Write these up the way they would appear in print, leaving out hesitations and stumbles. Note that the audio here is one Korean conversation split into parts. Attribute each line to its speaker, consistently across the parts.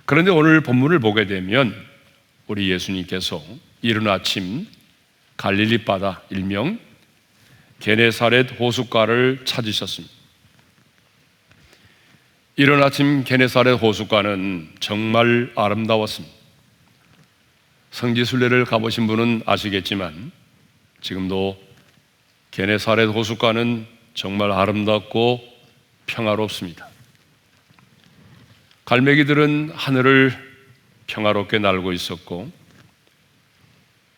Speaker 1: 그런데 오늘 본문을 보게 되면 우리 예수님께서 이른 아침 갈릴리 바다 일명 게네사렛 호숫가를 찾으셨습니다. 이른 아침 게네사렛 호숫가는 정말 아름다웠습니다. 성지순례를 가보신 분은 아시겠지만 지금도 게네사렛 호숫가는 정말 아름답고 평화롭습니다. 갈매기들은 하늘을 평화롭게 날고 있었고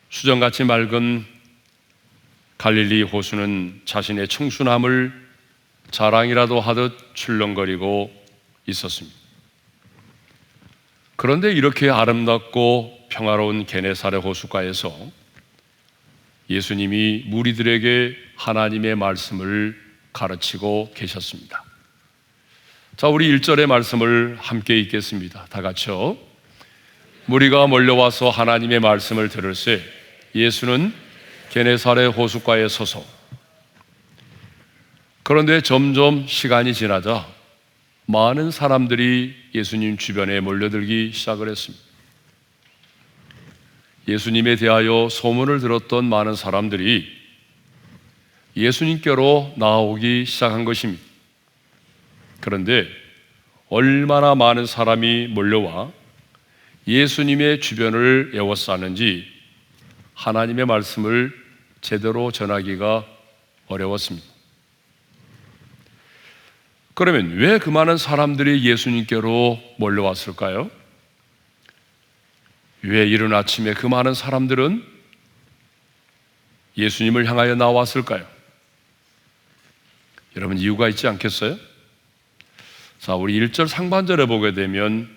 Speaker 1: 수정같이 맑은 갈릴리 호수는 자신의 청순함을 자랑이라도 하듯 출렁거리고 있었습니다. 그런데 이렇게 아름답고 평화로운 게네사렛 호숫가에서 예수님이 무리들에게 하나님의 말씀을 가르치고 계셨습니다. 자, 우리 1절의 말씀을 함께 읽겠습니다. 다 같이요. 무리가 몰려와서 하나님의 말씀을 들을새 예수는 게네사렛 호숫가에 서서. 그런데 점점 시간이 지나자 많은 사람들이 예수님 주변에 몰려들기 시작을 했습니다. 예수님에 대하여 소문을 들었던 많은 사람들이 예수님께로 나오기 시작한 것입니다. 그런데 얼마나 많은 사람이 몰려와 예수님의 주변을 에워싸는지 하나님의 말씀을 제대로 전하기가 어려웠습니다. 그러면 왜 그 많은 사람들이 예수님께로 몰려왔을까요? 왜 이른 아침에 그 많은 사람들은 예수님을 향하여 나왔을까요? 여러분, 이유가 있지 않겠어요? 자, 우리 1절 상반절에 보게 되면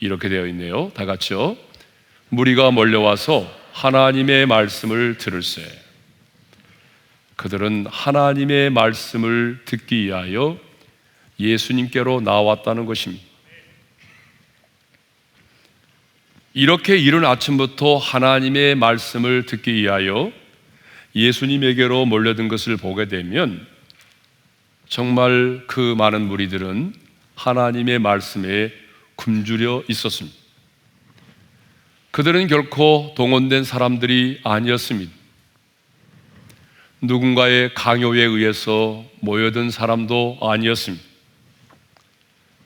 Speaker 1: 이렇게 되어 있네요. 다 같이요. 무리가 몰려와서 하나님의 말씀을 들을새. 그들은 하나님의 말씀을 듣기 위하여 예수님께로 나왔다는 것입니다. 이렇게 이른 아침부터 하나님의 말씀을 듣기 위하여 예수님에게로 몰려든 것을 보게 되면 정말 그 많은 무리들은 하나님의 말씀에 굶주려 있었습니다. 그들은 결코 동원된 사람들이 아니었습니다. 누군가의 강요에 의해서 모여든 사람도 아니었습니다.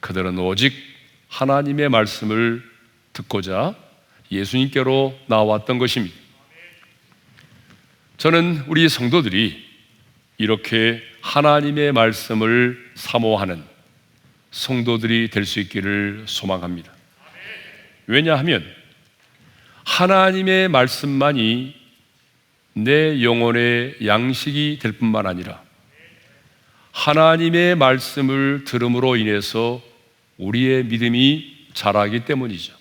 Speaker 1: 그들은 오직 하나님의 말씀을 듣고자 예수님께로 나왔던 것입니다. 저는 우리 성도들이 이렇게 하나님의 말씀을 사모하는 성도들이 될 수 있기를 소망합니다. 왜냐하면 하나님의 말씀만이 내 영혼의 양식이 될 뿐만 아니라 하나님의 말씀을 들음으로 인해서 우리의 믿음이 자라기 때문이죠.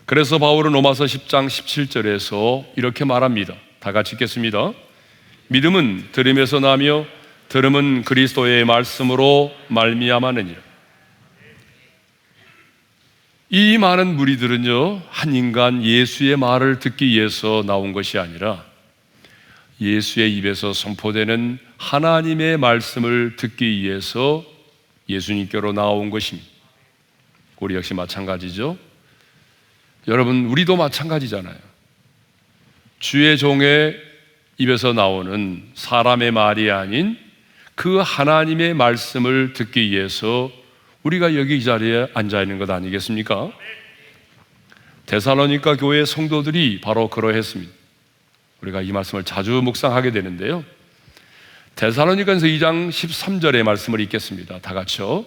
Speaker 1: 그래서 바울은 로마서 10장 17절에서 이렇게 말합니다. 다 같이 읽겠습니다. 믿음은 들음에서 나며 들음은 그리스도의 말씀으로 말미암았느니라. 이 많은 무리들은요, 한 인간 예수의 말을 듣기 위해서 나온 것이 아니라 예수의 입에서 선포되는 하나님의 말씀을 듣기 위해서 예수님께로 나온 것입니다. 우리 역시 마찬가지죠. 여러분, 우리도 마찬가지잖아요. 주의 종의 입에서 나오는 사람의 말이 아닌 그 하나님의 말씀을 듣기 위해서 우리가 여기 이 자리에 앉아 있는 것 아니겠습니까? 데살로니가 교회 성도들이 바로 그러했습니다. 우리가 이 말씀을 자주 묵상하게 되는데요. 데살로니가서 2장 13절의 말씀을 읽겠습니다. 다 같이요.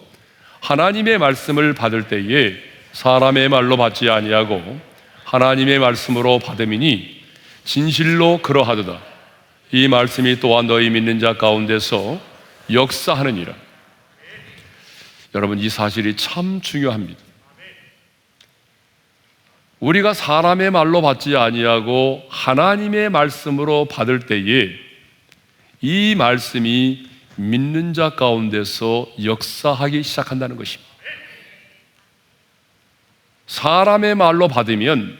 Speaker 1: 하나님의 말씀을 받을 때에 사람의 말로 받지 아니하고 하나님의 말씀으로 받음이니 진실로 그러하도다. 이 말씀이 또한 너희 믿는 자 가운데서 역사하느니라. 여러분, 이 사실이 참 중요합니다. 우리가 사람의 말로 받지 아니하고 하나님의 말씀으로 받을 때에 이 말씀이 믿는 자 가운데서 역사하기 시작한다는 것입니다. 사람의 말로 받으면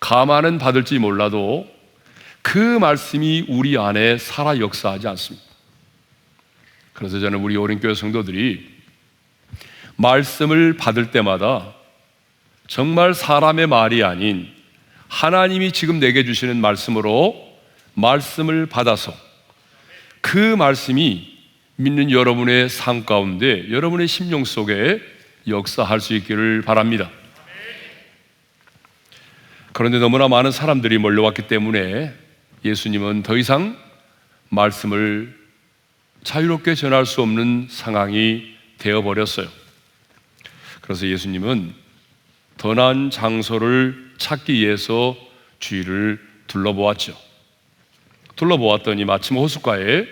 Speaker 1: 가만은 받을지 몰라도 그 말씀이 우리 안에 살아 역사하지 않습니다. 그래서 저는 우리 오륜교회 성도들이 말씀을 받을 때마다 정말 사람의 말이 아닌 하나님이 지금 내게 주시는 말씀으로 말씀을 받아서 그 말씀이 믿는 여러분의 삶 가운데 여러분의 심령 속에 역사할 수 있기를 바랍니다. 그런데 너무나 많은 사람들이 몰려왔기 때문에 예수님은 더 이상 말씀을 자유롭게 전할 수 없는 상황이 되어버렸어요. 그래서 예수님은 더 나은 장소를 찾기 위해서 주위를 둘러보았죠. 둘러보았더니 마침 호숫가에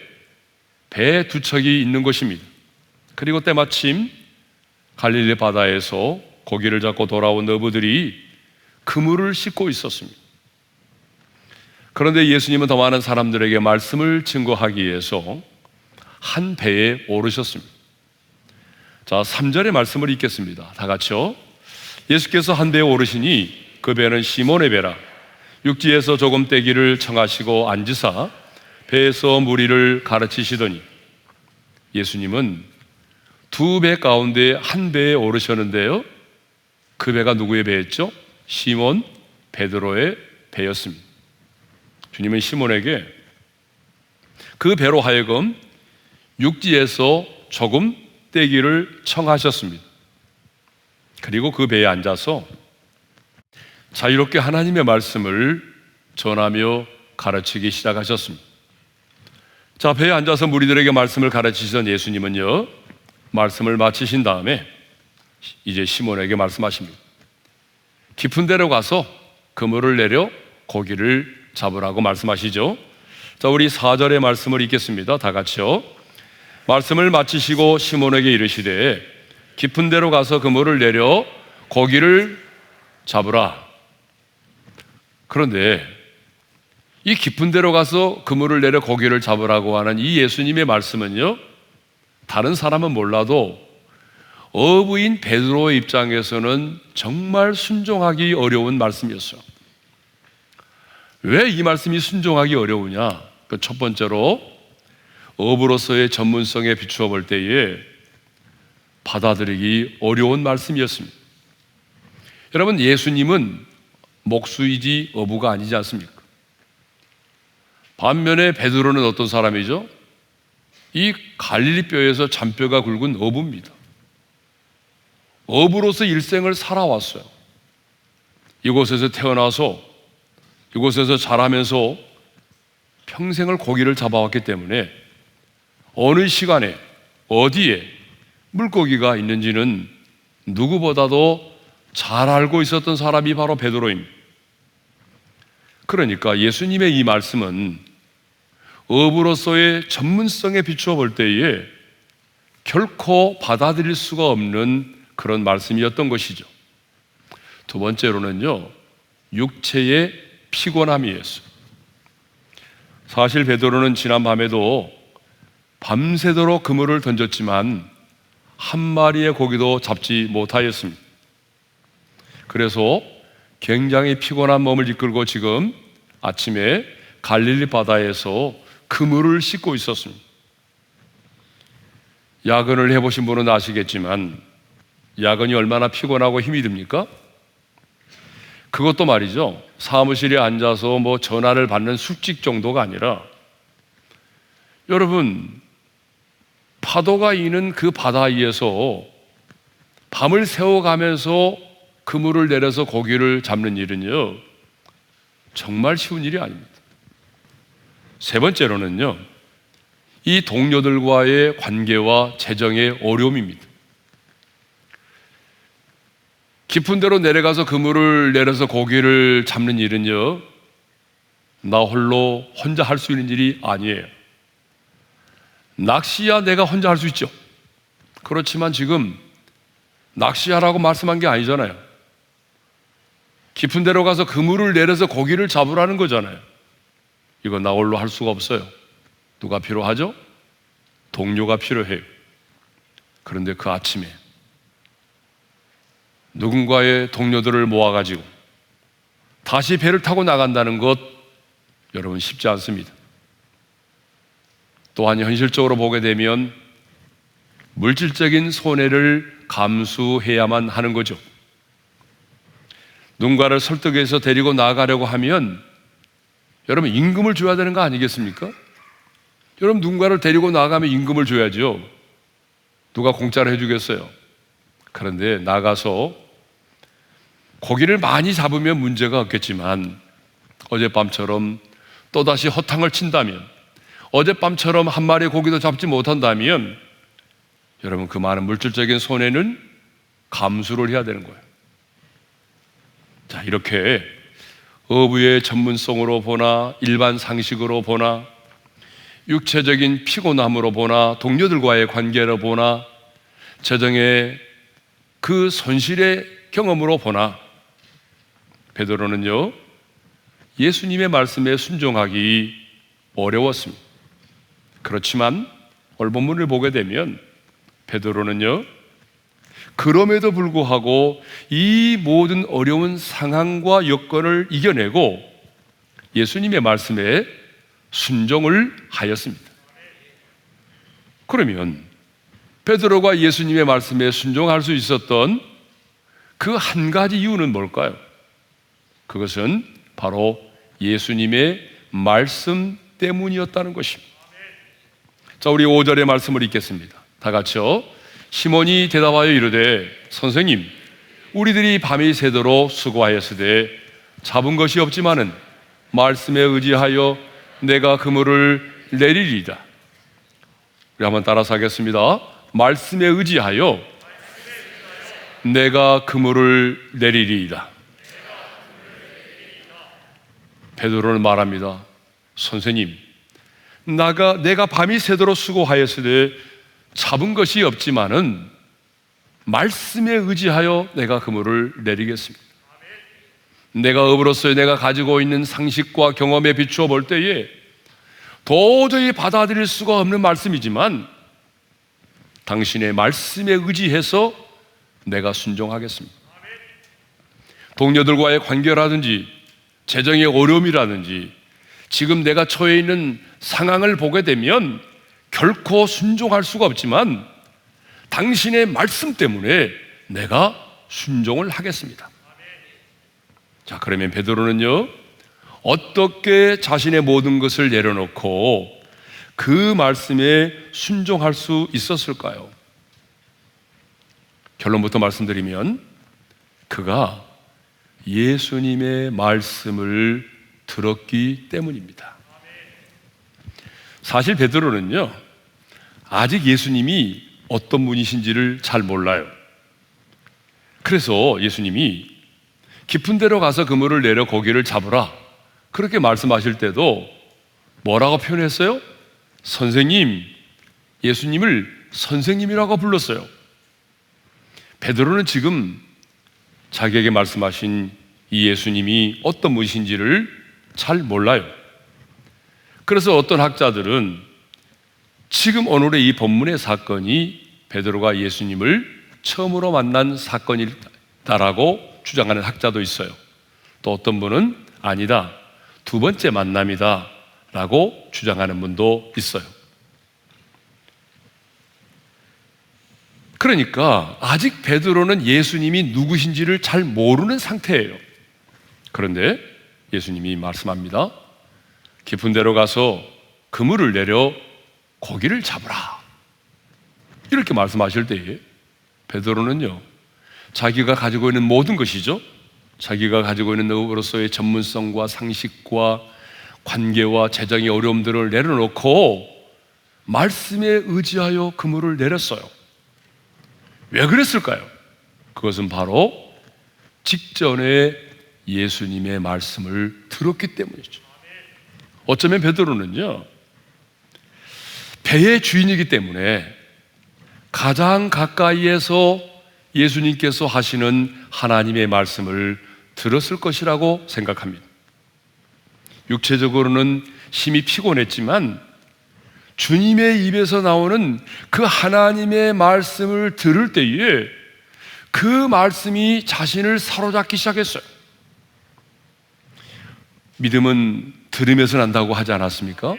Speaker 1: 배 두 척이 있는 것입니다. 그리고 때마침 갈릴리 바다에서 고기를 잡고 돌아온 어부들이 그물을 씻고 있었습니다. 그런데 예수님은 더 많은 사람들에게 말씀을 증거하기 위해서 한 배에 오르셨습니다. 자, 3절의 말씀을 읽겠습니다. 다 같이요. 예수께서 한 배에 오르시니 그 배는 시몬의 배라. 육지에서 조금 떼기를 청하시고 앉으사 배에서 무리를 가르치시더니, 예수님은 두 배 가운데 한 배에 오르셨는데요, 그 배가 누구의 배였죠? 시몬 베드로의 배였습니다. 주님은 시몬에게 그 배로 하여금 육지에서 조금 떼기를 청하셨습니다. 그리고 그 배에 앉아서 자유롭게 하나님의 말씀을 전하며 가르치기 시작하셨습니다. 자, 배에 앉아서 무리들에게 말씀을 가르치시던 예수님은요, 말씀을 마치신 다음에 이제 시몬에게 말씀하십니다. 깊은 데로 가서 그물을 내려 고기를 잡으라고 말씀하시죠. 자, 우리 4절의 말씀을 읽겠습니다. 다 같이요. 말씀을 마치시고 시몬에게 이르시되 깊은 데로 가서 그물을 내려 고기를 잡으라. 그런데 이 깊은 데로 가서 그물을 내려 고기를 잡으라고 하는 이 예수님의 말씀은요, 다른 사람은 몰라도 어부인 베드로의 입장에서는 정말 순종하기 어려운 말씀이었어요. 왜 이 말씀이 순종하기 어려우냐? 그 첫 번째로 어부로서의 전문성에 비추어 볼 때에 받아들이기 어려운 말씀이었습니다. 여러분, 예수님은 목수이지 어부가 아니지 않습니까? 반면에 베드로는 어떤 사람이죠? 이 갈릴리 뼈에서 잔뼈가 굵은 어부입니다. 어부로서 일생을 살아왔어요. 이곳에서 태어나서 이곳에서 자라면서 평생을 고기를 잡아왔기 때문에 어느 시간에 어디에 물고기가 있는지는 누구보다도 잘 알고 있었던 사람이 바로 베드로입니다. 그러니까 예수님의 이 말씀은 어부로서의 전문성에 비추어 볼 때에 결코 받아들일 수가 없는 그런 말씀이었던 것이죠. 두 번째로는요, 육체의 피곤함이었어요. 사실 베드로는 지난 밤에도 밤새도록 그물을 던졌지만 한 마리의 고기도 잡지 못하였습니다. 그래서 굉장히 피곤한 몸을 이끌고 지금 아침에 갈릴리 바다에서 그물을 씻고 있었습니다. 야근을 해보신 분은 아시겠지만 야근이 얼마나 피곤하고 힘이 듭니까? 그것도 말이죠, 사무실에 앉아서 전화를 받는 숙직 정도가 아니라, 여러분, 파도가 이는 그 바다 위에서 밤을 새워가면서 그물을 내려서 고기를 잡는 일은요, 정말 쉬운 일이 아닙니다. 세 번째로는요, 이 동료들과의 관계와 재정의 어려움입니다. 깊은 데로 내려가서 그물을 내려서 고기를 잡는 일은요, 나 홀로 혼자 할 수 있는 일이 아니에요. 낚시야 내가 혼자 할 수 있죠. 그렇지만 지금 낚시하라고 말씀한 게 아니잖아요. 깊은 데로 가서 그물을 내려서 고기를 잡으라는 거잖아요. 이거 나 홀로 할 수가 없어요. 누가 필요하죠? 동료가 필요해요. 그런데 그 아침에 누군가의 동료들을 모아가지고 다시 배를 타고 나간다는 것, 여러분 쉽지 않습니다. 또한 현실적으로 보게 되면 물질적인 손해를 감수해야만 하는 거죠. 누군가를 설득해서 데리고 나가려고 하면 여러분 임금을 줘야 되는 거 아니겠습니까? 여러분 누군가를 데리고 나가면 임금을 줘야죠. 누가 공짜로 해주겠어요? 그런데 나가서 고기를 많이 잡으면 문제가 없겠지만 어젯밤처럼 또다시 허탕을 친다면, 어젯밤처럼 한 마리의 고기도 잡지 못한다면 여러분 그 많은 물질적인 손해는 감수를 해야 되는 거예요. 자, 이렇게 어부의 전문성으로 보나 일반 상식으로 보나 육체적인 피곤함으로 보나 동료들과의 관계로 보나 재정의 그 손실의 경험으로 보나 베드로는요 예수님의 말씀에 순종하기 어려웠습니다. 그렇지만 오늘 본문을 보게 되면 베드로는요 그럼에도 불구하고 이 모든 어려운 상황과 여건을 이겨내고 예수님의 말씀에 순종을 하였습니다. 그러면 베드로가 예수님의 말씀에 순종할 수 있었던 그 한 가지 이유는 뭘까요? 그것은 바로 예수님의 말씀 때문이었다는 것입니다. 자, 우리 5절의 말씀을 읽겠습니다. 다 같이요. 시몬이 대답하여 이르되 선생님, 우리들이 밤이 새도록 수고하였으되 잡은 것이 없지만은 말씀에 의지하여 내가 그물을 내리리이다. 우리 한번 따라서 하겠습니다. 말씀에 의지하여 내가 그물을 내리리이다. 베드로는 말합니다. 선생님, 내가 밤이 새도록 수고하였으되 잡은 것이 없지만은 말씀에 의지하여 내가 그물을 내리겠습니다. 내가 업으로서 내가 가지고 있는 상식과 경험에 비추어 볼 때에 도저히 받아들일 수가 없는 말씀이지만 당신의 말씀에 의지해서 내가 순종하겠습니다. 동료들과의 관계라든지 재정의 어려움이라든지 지금 내가 처해 있는 상황을 보게 되면 결코 순종할 수가 없지만 당신의 말씀 때문에 내가 순종을 하겠습니다. 자, 그러면 베드로는요 어떻게 자신의 모든 것을 내려놓고 그 말씀에 순종할 수 있었을까요? 결론부터 말씀드리면 그가 예수님의 말씀을 들었기 때문입니다. 사실 베드로는요 아직 예수님이 어떤 분이신지를 잘 몰라요. 그래서 예수님이 깊은 데로 가서 그물을 내려 고기를 잡으라 그렇게 말씀하실 때도 뭐라고 표현했어요? 선생님, 예수님을 선생님이라고 불렀어요. 베드로는 지금 자기에게 말씀하신 이 예수님이 어떤 분이신지를 잘 몰라요. 그래서 어떤 학자들은 지금 오늘의 이 본문의 사건이 베드로가 예수님을 처음으로 만난 사건이다라고 주장하는 학자도 있어요. 또 어떤 분은 아니다, 두 번째 만남이다 라고 주장하는 분도 있어요. 그러니까 아직 베드로는 예수님이 누구신지를 잘 모르는 상태예요. 그런데 예수님이 말씀합니다. 깊은 데로 가서 그물을 내려 고기를 잡으라 이렇게 말씀하실 때에 베드로는요 자기가 가지고 있는 모든 것이죠, 자기가 가지고 있는 업으로서의 전문성과 상식과 관계와 재정의 어려움들을 내려놓고 말씀에 의지하여 그물을 내렸어요. 왜 그랬을까요? 그것은 바로 직전에 예수님의 말씀을 들었기 때문이죠. 어쩌면 베드로는요 배의 주인이기 때문에 가장 가까이에서 예수님께서 하시는 하나님의 말씀을 들었을 것이라고 생각합니다. 육체적으로는 심히 피곤했지만 주님의 입에서 나오는 그 하나님의 말씀을 들을 때에 그 말씀이 자신을 사로잡기 시작했어요. 믿음은 들으면서 난다고 하지 않았습니까?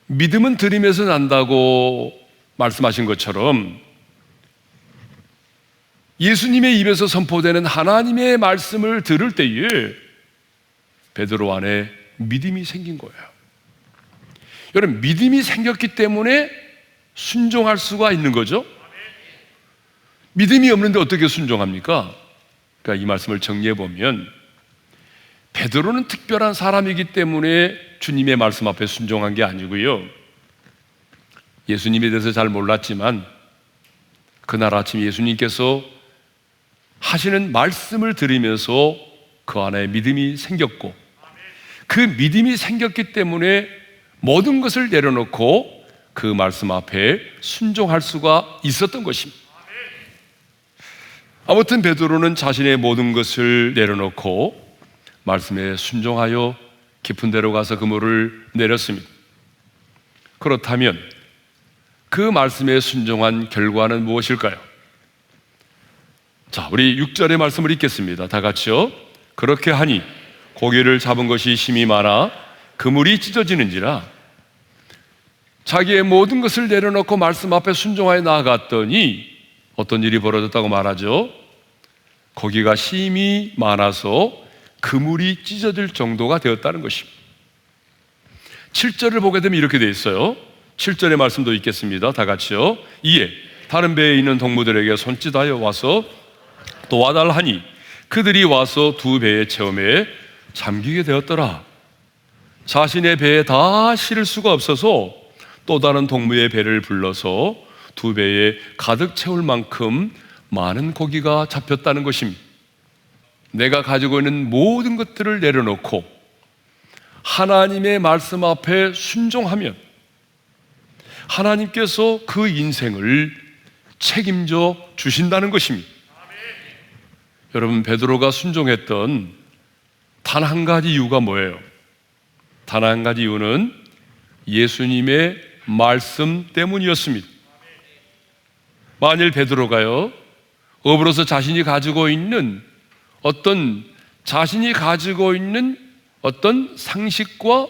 Speaker 1: 믿음은 들으면서 난다고 말씀하신 것처럼 예수님의 입에서 선포되는 하나님의 말씀을 들을 때에 베드로 안에 믿음이 생긴 거예요. 여러분, 믿음이 생겼기 때문에 순종할 수가 있는 거죠. 믿음이 없는데 어떻게 순종합니까? 그러니까 이 말씀을 정리해 보면 베드로는 특별한 사람이기 때문에 주님의 말씀 앞에 순종한 게 아니고요, 예수님에 대해서 잘 몰랐지만 그날 아침 예수님께서 하시는 말씀을 들으면서 그 안에 믿음이 생겼고, 그 믿음이 생겼기 때문에 모든 것을 내려놓고 그 말씀 앞에 순종할 수가 있었던 것입니다. 아무튼 베드로는 자신의 모든 것을 내려놓고 말씀에 순종하여 깊은 데로 가서 그물을 내렸습니다. 그렇다면 그 말씀에 순종한 결과는 무엇일까요? 자, 우리 6절의 말씀을 읽겠습니다. 다 같이요. 그렇게 하니 고기를 잡은 것이 심히 많아 그물이 찢어지는지라. 자기의 모든 것을 내려놓고 말씀 앞에 순종하여 나아갔더니 어떤 일이 벌어졌다고 말하죠? 고기가 심히 많아서 그물이 찢어질 정도가 되었다는 것입니다. 7절을 보게 되면 이렇게 되어 있어요. 7절의 말씀도 읽겠습니다. 다 같이요. 이에 다른 배에 있는 동무들에게 손짓하여 와서 도와달하니 그들이 와서 두 배의 체험에 잠기게 되었더라. 자신의 배에 다 실을 수가 없어서 또 다른 동무의 배를 불러서 두 배에 가득 채울 만큼 많은 고기가 잡혔다는 것입니다. 내가 가지고 있는 모든 것들을 내려놓고 하나님의 말씀 앞에 순종하면 하나님께서 그 인생을 책임져 주신다는 것입니다. 여러분, 베드로가 순종했던 단 한 가지 이유가 뭐예요? 단 한 가지 이유는 예수님의 말씀 때문이었습니다. 만일 베드로가요, 업으로서 자신이 가지고 있는 어떤 상식과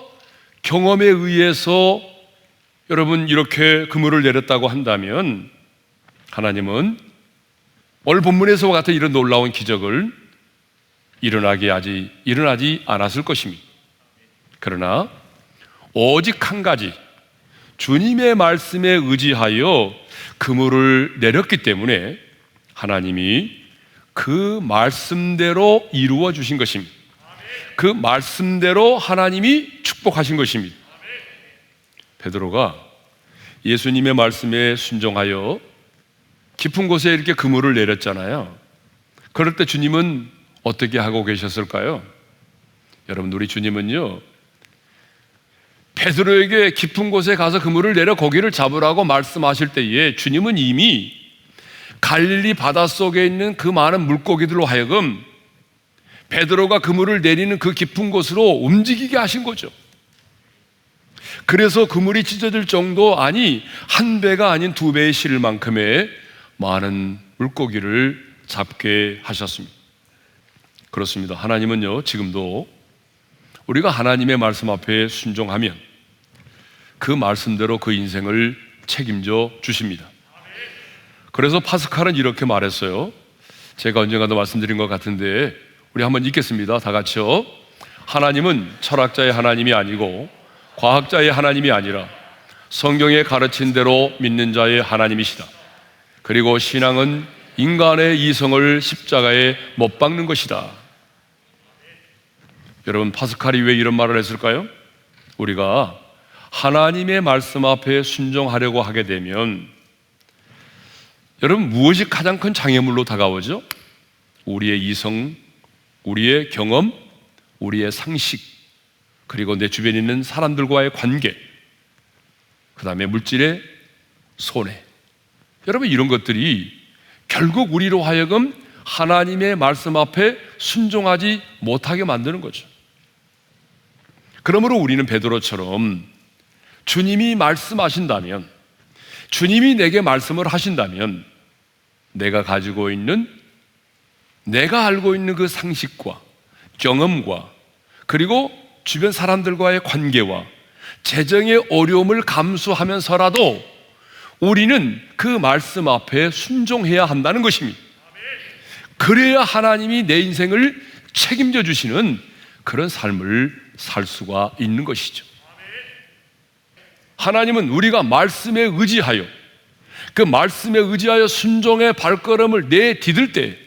Speaker 1: 경험에 의해서 여러분 이렇게 그물을 내렸다고 한다면 하나님은 오늘 본문에서와 같은 이런 놀라운 기적을 일어나지 않았을 것입니다. 그러나 오직 한 가지, 주님의 말씀에 의지하여 그물을 내렸기 때문에 하나님이 그 말씀대로 이루어 주신 것입니다. 그 말씀대로 하나님이 축복하신 것입니다. 베드로가 예수님의 말씀에 순종하여 깊은 곳에 이렇게 그물을 내렸잖아요. 그럴 때 주님은 어떻게 하고 계셨을까요? 여러분, 우리 주님은요, 베드로에게 깊은 곳에 가서 그물을 내려 고기를 잡으라고 말씀하실 때에 주님은 이미 갈릴리 바닷속에 있는 그 많은 물고기들로 하여금 베드로가 그물을 내리는 그 깊은 곳으로 움직이게 하신 거죠. 그래서 그물이 찢어질 정도, 아니 한 배가 아닌 두 배에 실을 만큼의 많은 물고기를 잡게 하셨습니다. 그렇습니다. 하나님은요, 지금도 우리가 하나님의 말씀 앞에 순종하면 그 말씀대로 그 인생을 책임져 주십니다. 그래서 파스칼은 이렇게 말했어요. 제가 언젠가도 말씀드린 것 같은데 우리 한번 읽겠습니다. 다 같이요. 하나님은 철학자의 하나님이 아니고 과학자의 하나님이 아니라 성경에 가르친 대로 믿는 자의 하나님이시다. 그리고 신앙은 인간의 이성을 십자가에 못 박는 것이다. 여러분, 파스칼이 왜 이런 말을 했을까요? 우리가 하나님의 말씀 앞에 순종하려고 하게 되면 여러분, 무엇이 가장 큰 장애물로 다가오죠? 우리의 이성, 우리의 경험, 우리의 상식, 그리고 내 주변에 있는 사람들과의 관계, 그 다음에 물질의 손해. 여러분, 이런 것들이 결국 우리로 하여금 하나님의 말씀 앞에 순종하지 못하게 만드는 거죠. 그러므로 우리는 베드로처럼 주님이 말씀하신다면, 주님이 내게 말씀을 하신다면 내가 가지고 있는, 내가 알고 있는 그 상식과 경험과 그리고 주변 사람들과의 관계와 재정의 어려움을 감수하면서라도 우리는 그 말씀 앞에 순종해야 한다는 것입니다. 그래야 하나님이 내 인생을 책임져 주시는 그런 삶을 살 수가 있는 것이죠. 하나님은 우리가 말씀에 의지하여, 그 말씀에 의지하여 순종의 발걸음을 내디딜 때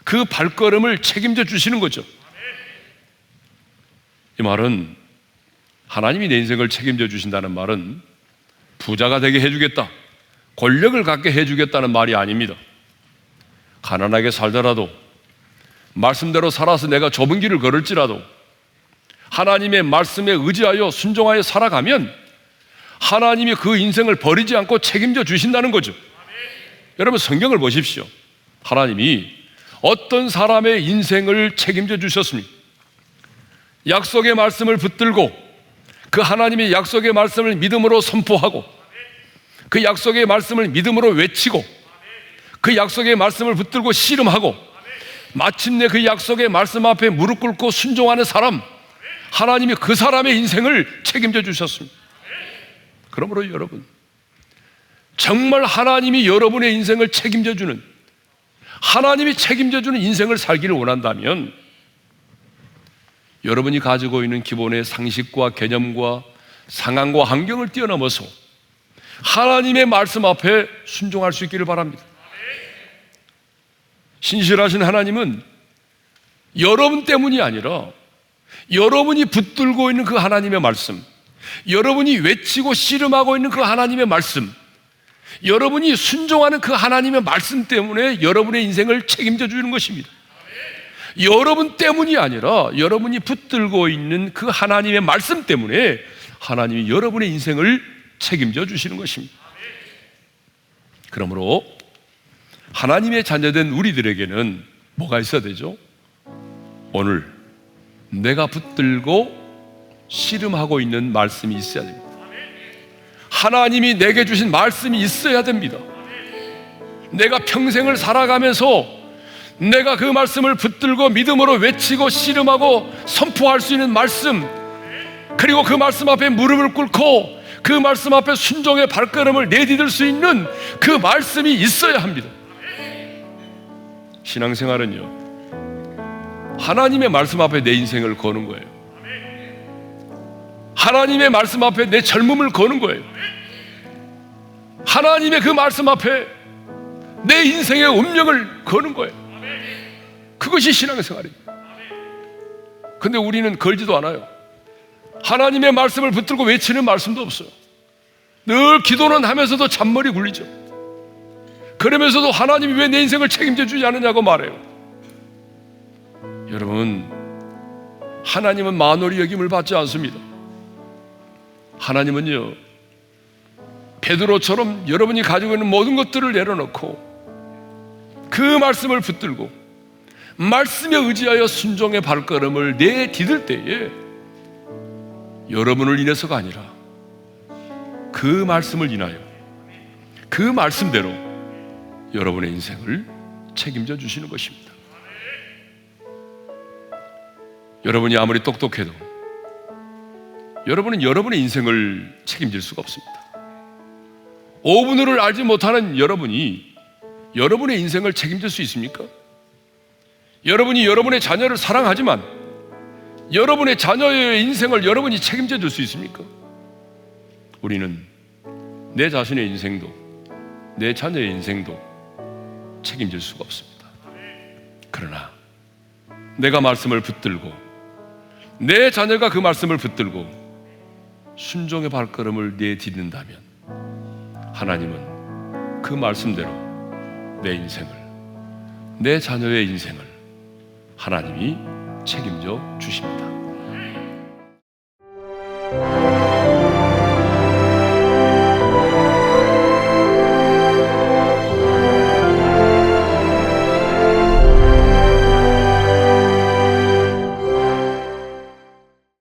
Speaker 1: 그 발걸음을 책임져 주시는 거죠. 이 말은, 하나님이 내 인생을 책임져 주신다는 말은 부자가 되게 해주겠다, 권력을 갖게 해주겠다는 말이 아닙니다. 가난하게 살더라도, 말씀대로 살아서 내가 좁은 길을 걸을지라도 하나님의 말씀에 의지하여 순종하여 살아가면 하나님이 그 인생을 버리지 않고 책임져 주신다는 거죠. 여러분, 성경을 보십시오. 하나님이 어떤 사람의 인생을 책임져 주셨습니까? 약속의 말씀을 붙들고 그 하나님의 약속의 말씀을 믿음으로 선포하고, 그 약속의 말씀을 믿음으로 외치고, 그 약속의 말씀을 붙들고 씨름하고, 마침내 그 약속의 말씀 앞에 무릎 꿇고 순종하는 사람, 하나님이 그 사람의 인생을 책임져 주셨습니다. 그러므로 여러분, 정말 하나님이 여러분의 인생을 책임져 주는, 하나님이 책임져 주는 인생을 살기를 원한다면 여러분이 가지고 있는 기본의 상식과 개념과 상황과 환경을 뛰어넘어서 하나님의 말씀 앞에 순종할 수 있기를 바랍니다. 신실하신 하나님은 여러분 때문이 아니라 여러분이 붙들고 있는 그 하나님의 말씀, 여러분이 외치고 씨름하고 있는 그 하나님의 말씀, 여러분이 순종하는 그 하나님의 말씀 때문에 여러분의 인생을 책임져 주는 것입니다. 여러분 때문이 아니라 여러분이 붙들고 있는 그 하나님의 말씀 때문에 하나님이 여러분의 인생을 책임져 주시는 것입니다. 그러므로 하나님의 자녀된 우리들에게는 뭐가 있어야 되죠? 오늘 내가 붙들고 씨름하고 있는 말씀이 있어야 됩니다. 하나님이 내게 주신 말씀이 있어야 됩니다. 내가 평생을 살아가면서 내가 그 말씀을 붙들고 믿음으로 외치고 씨름하고 선포할 수 있는 말씀, 그리고 그 말씀 앞에 무릎을 꿇고 그 말씀 앞에 순종의 발걸음을 내디딜 수 있는 그 말씀이 있어야 합니다. 신앙생활은요, 하나님의 말씀 앞에 내 인생을 거는 거예요. 하나님의 말씀 앞에 내 젊음을 거는 거예요. 하나님의 그 말씀 앞에 내 인생의 운명을 거는 거예요. 그것이 신앙생활입니다. 근데 우리는 걸지도 않아요. 하나님의 말씀을 붙들고 외치는 말씀도 없어요. 늘 기도는 하면서도 잔머리 굴리죠. 그러면서도 하나님이 왜 내 인생을 책임져 주지 않느냐고 말해요. 여러분, 하나님은 만홀히 여김을 받지 않습니다. 하나님은요, 베드로처럼 여러분이 가지고 있는 모든 것들을 내려놓고 그 말씀을 붙들고 말씀에 의지하여 순종의 발걸음을 내디딜 때에 여러분을 인해서가 아니라 그 말씀을 인하여 그 말씀대로 여러분의 인생을 책임져 주시는 것입니다. 여러분이 아무리 똑똑해도 여러분은 여러분의 인생을 책임질 수가 없습니다. 5분을 알지 못하는 여러분이 여러분의 인생을 책임질 수 있습니까? 여러분이 여러분의 자녀를 사랑하지만 여러분의 자녀의 인생을 여러분이 책임져 줄 수 있습니까? 우리는 내 자신의 인생도 내 자녀의 인생도 책임질 수가 없습니다. 그러나 내가 말씀을 붙들고 내 자녀가 그 말씀을 붙들고 순종의 발걸음을 내딛는다면 하나님은 그 말씀대로 내 인생을, 내 자녀의 인생을 하나님이 책임져 주십니다.